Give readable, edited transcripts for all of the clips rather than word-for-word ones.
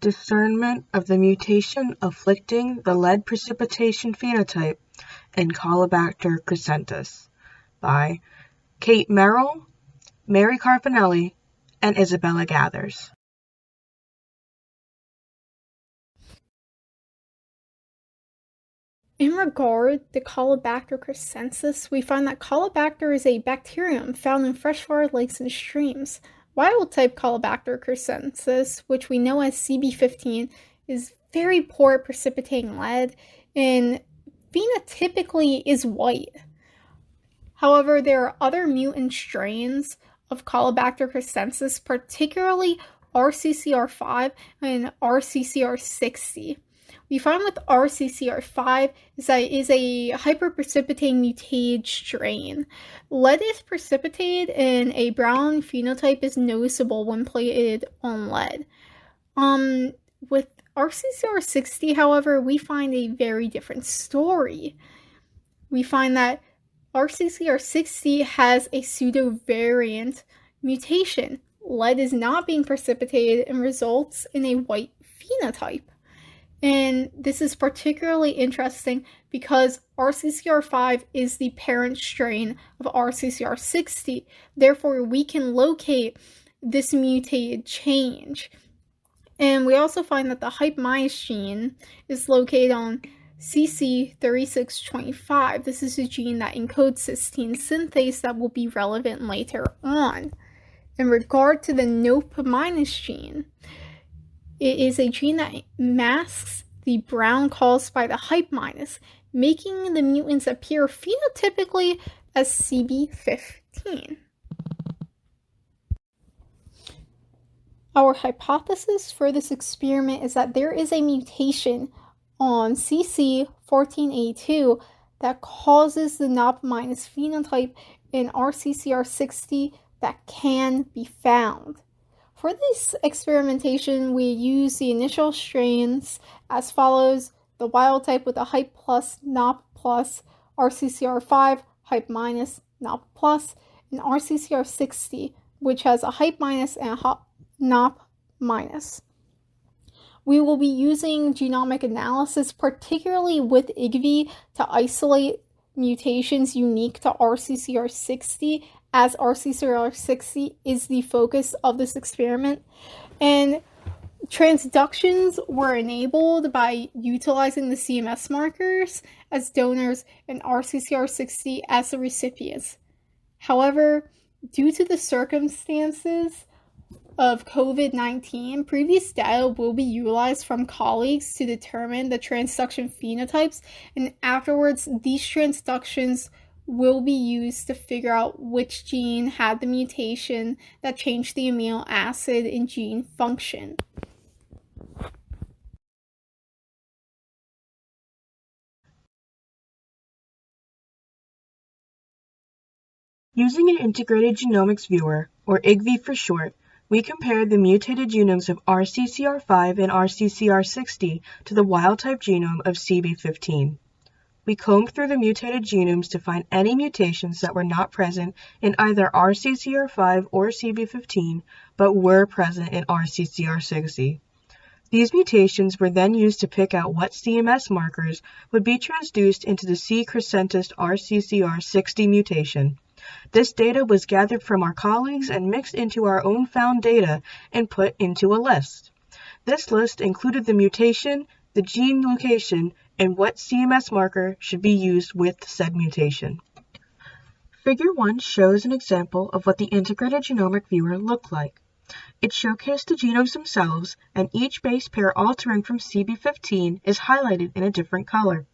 Discernment of the mutation afflicting the lead precipitation phenotype in Caulobacter crescentus by Kate Merrill, Mary Carpinelli, and Isabella Gathers. In regard to Caulobacter crescentus, we find that Caulobacter is a bacterium found in freshwater lakes and streams. Wild-type Caulobacter crescentus, which we know as CB15, is very poor at precipitating lead and phenotypically is white. However, there are other mutant strains of Caulobacter crescentus, particularly RCCR5 and RCCR60. We find with RCCR5 is that it is a hyperprecipitating mutated strain. Lead is precipitated and a brown phenotype is noticeable when plated on lead. With RCCR60, however, we find a very different story. We find that RCCR60 has a pseudo-variant mutation. Lead is not being precipitated and results in a white phenotype. And this is particularly interesting because RCCR5 is the parent strain of RCCR60. Therefore, we can locate this mutated change. And we also find that the hype minus gene is located on CC3625. This is a gene that encodes cysteine synthase that will be relevant later on. In regard to the NOP minus gene, it is a gene that masks the brown caused by the hype minus, making the mutants appear phenotypically as CB15. Our hypothesis for this experiment is that there is a mutation on CC14A2 that causes the NOP minus phenotype in RCCR60 that can be found. For this experimentation, we use the initial strains as follows: the wild type with a hype plus, NOP plus, RCCR5, hype minus, NOP plus, and RCCR60, which has a hype minus and a NOP minus. We will be using genomic analysis, particularly with IGV, to isolate mutations unique to RCCR60, as RCCR60 is the focus of this experiment. And transductions were enabled by utilizing the CMS markers as donors and RCCR60 as the recipients. However, due to the circumstances of COVID-19, previous data will be utilized from colleagues to determine the transduction phenotypes, and afterwards these transductions will be used to figure out which gene had the mutation that changed the amino acid in gene function. Using an integrated genomics viewer, or IGV for short, we compared the mutated genomes of RCCR5 and RCCR60 to the wild-type genome of CB15. We combed through the mutated genomes to find any mutations that were not present in either RCCR5 or CB15, but were present in RCCR60. These mutations were then used to pick out what CMS markers would be transduced into the C. crescentus RCCR60 mutation. This data was gathered from our colleagues and mixed into our own found data and put into a list. This list included the mutation, the gene location, and what CMS marker should be used with said mutation. Figure 1 shows an example of what the integrated genomic viewer looked like. It showcased the genomes themselves, and each base pair altering from CB15 is highlighted in a different color.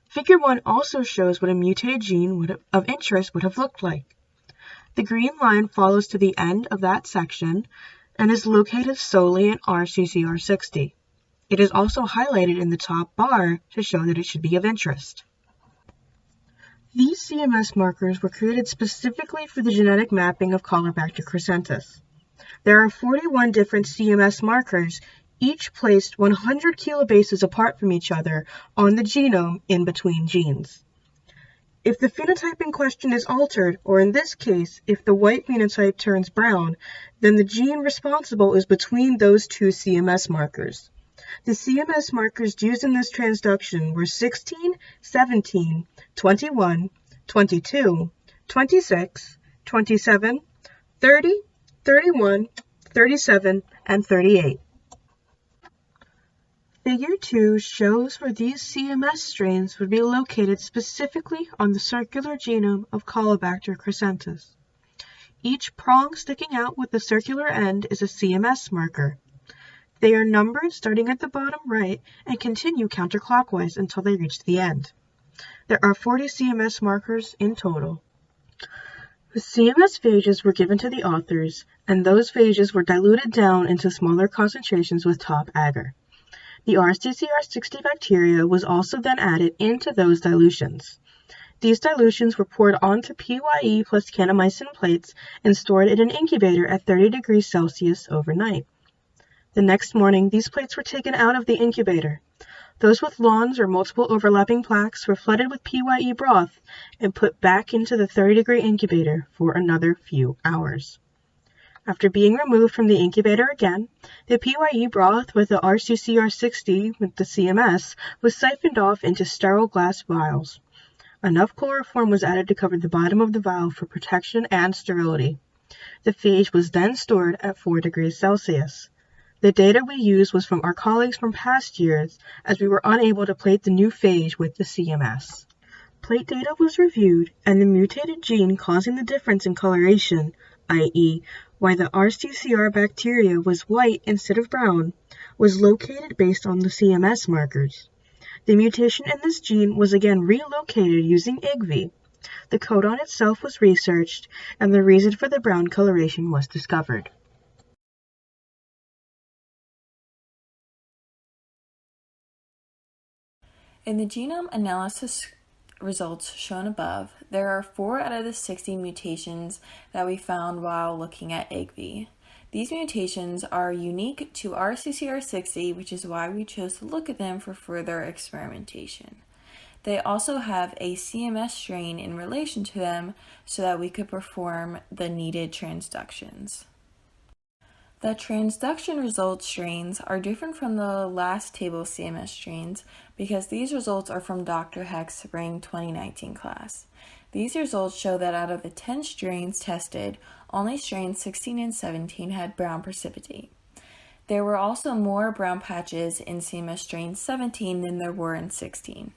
Figure 1 also shows what a mutated gene of interest would have looked like. The green line follows to the end of that section and is located solely in RCCR60. It is also highlighted in the top bar to show that it should be of interest. These CMS markers were created specifically for the genetic mapping of Caulobacter crescentus. There are 41 different CMS markers, each placed 100 kilobases apart from each other on the genome in between genes. If the phenotype in question is altered, or in this case, if the white phenotype turns brown, then the gene responsible is between those two CMS markers. The CMS markers used in this transduction were 16, 17, 21, 22, 26, 27, 30, 31, 37, and 38. Figure 2 shows where these CMS strains would be located specifically on the circular genome of Caulobacter crescentus. Each prong sticking out with the circular end is a CMS marker. They are numbered starting at the bottom right and continue counterclockwise until they reach the end. There are 40 CMS markers in total. The CMS phages were given to the authors, and those phages were diluted down into smaller concentrations with top agar. The RCCR60 bacteria was also then added into those dilutions. These dilutions were poured onto PYE plus kanamycin plates and stored in an incubator at 30 degrees Celsius overnight. The next morning, these plates were taken out of the incubator. Those with lawns or multiple overlapping plaques were flooded with PYE broth and put back into the 30-degree incubator for another few hours. After being removed from the incubator again, the PYE broth with the RCCR60 with the CMS was siphoned off into sterile glass vials. Enough chloroform was added to cover the bottom of the vial for protection and sterility. The phage was then stored at 4 degrees Celsius. The data we used was from our colleagues from past years, as we were unable to plate the new phage with the CMS. Plate data was reviewed, and the mutated gene causing the difference in coloration, i.e., why the RCCR bacteria was white instead of brown, was located based on the CMS markers. The mutation in this gene was again relocated using IgV. The codon itself was researched, and the reason for the brown coloration was discovered. In the genome analysis results shown above, there are 4 out of the 60 mutations that we found while looking at IgV. These mutations are unique to RCCR60, which is why we chose to look at them for further experimentation. They also have a CMS strain in relation to them so that we could perform the needed transductions. The transduction result strains are different from the last table CMS strains because these results are from Dr. Heck's Spring 2019 class. These results show that out of the 10 strains tested, only strains 16 and 17 had brown precipitate. There were also more brown patches in CMS strain 17 than there were in 16.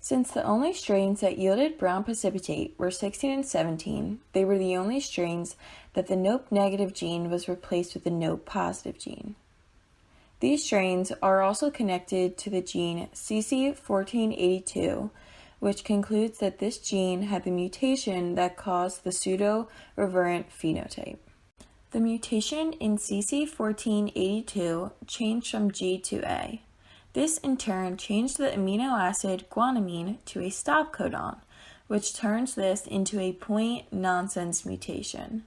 Since the only strains that yielded brown precipitate were 16 and 17, they were the only strains that the NOPE negative gene was replaced with the NOPE positive gene. These strains are also connected to the gene CC1482, which concludes that this gene had the mutation that caused the pseudo-reverent phenotype. The mutation in CC1482 changed from G to A. This in turn changed the amino acid guanine to a stop codon, which turns this into a point nonsense mutation.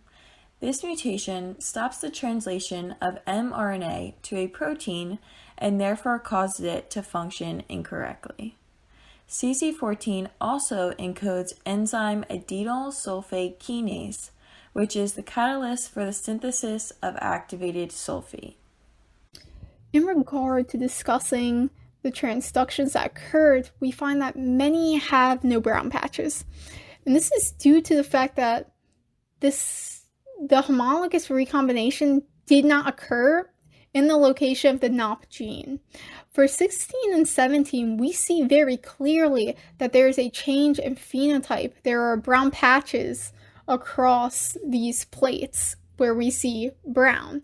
This mutation stops the translation of mRNA to a protein and therefore causes it to function incorrectly. CC14 also encodes enzyme adenyl sulfate kinase, which is the catalyst for the synthesis of activated sulfate. In regard to discussing the transductions that occurred, we find that many have no brown patches. And this is due to the fact that the homologous recombination did not occur in the location of the NOP gene. For 16 and 17, we see very clearly that there is a change in phenotype. There are brown patches across these plates where we see brown.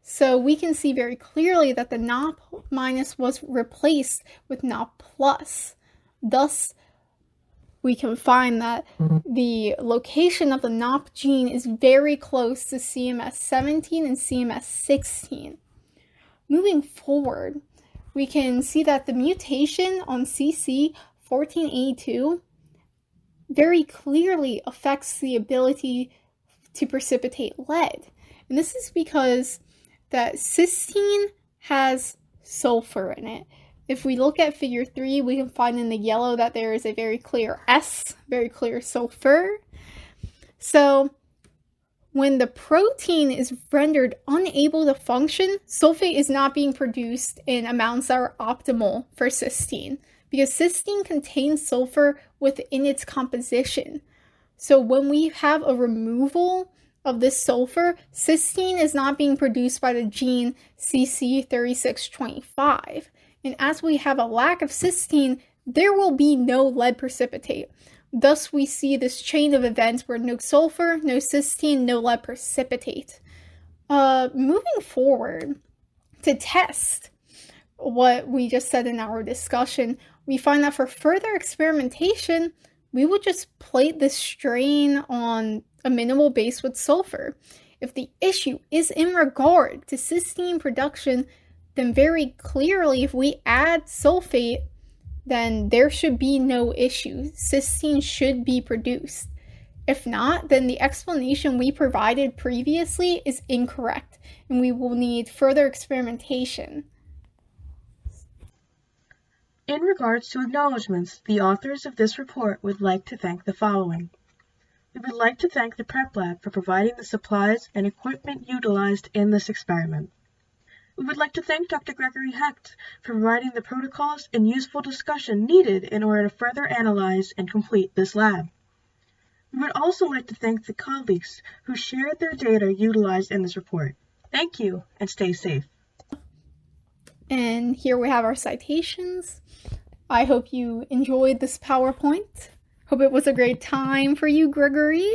So we can see very clearly that the NOP minus was replaced with NOP plus. Thus, we can find that the location of the NOP gene is very close to CMS17 and CMS16. Moving forward, we can see that the mutation on CC1482 very clearly affects the ability to precipitate lead. And this is because that cysteine has sulfur in it, If we look at figure 3, we can find in the yellow that there is a very clear S, very clear sulfur. So when the protein is rendered unable to function, sulfate is not being produced in amounts that are optimal for cysteine, because cysteine contains sulfur within its composition. So when we have a removal of this sulfur, cysteine is not being produced by the gene CC3625. And as we have a lack of cysteine, there will be no lead precipitate. Thus, we see this chain of events where no sulfur, no cysteine, no lead precipitate. Moving forward to test what we just said in our discussion, we find that for further experimentation, we would just plate this strain on a minimal base with sulfur. If the issue is in regard to cysteine production, then very clearly if we add sulfate, then there should be no issue. Cysteine should be produced. If not, then the explanation we provided previously is incorrect, and we will need further experimentation. In regards to acknowledgements, the authors of this report would like to thank the following. We would like to thank the Prep Lab for providing the supplies and equipment utilized in this experiment. We would like to thank Dr. Gregory Hecht for providing the protocols and useful discussion needed in order to further analyze and complete this lab. We would also like to thank the colleagues who shared their data utilized in this report. Thank you, and stay safe. And here we have our citations. I hope you enjoyed this PowerPoint. Hope it was a great time for you, Gregory.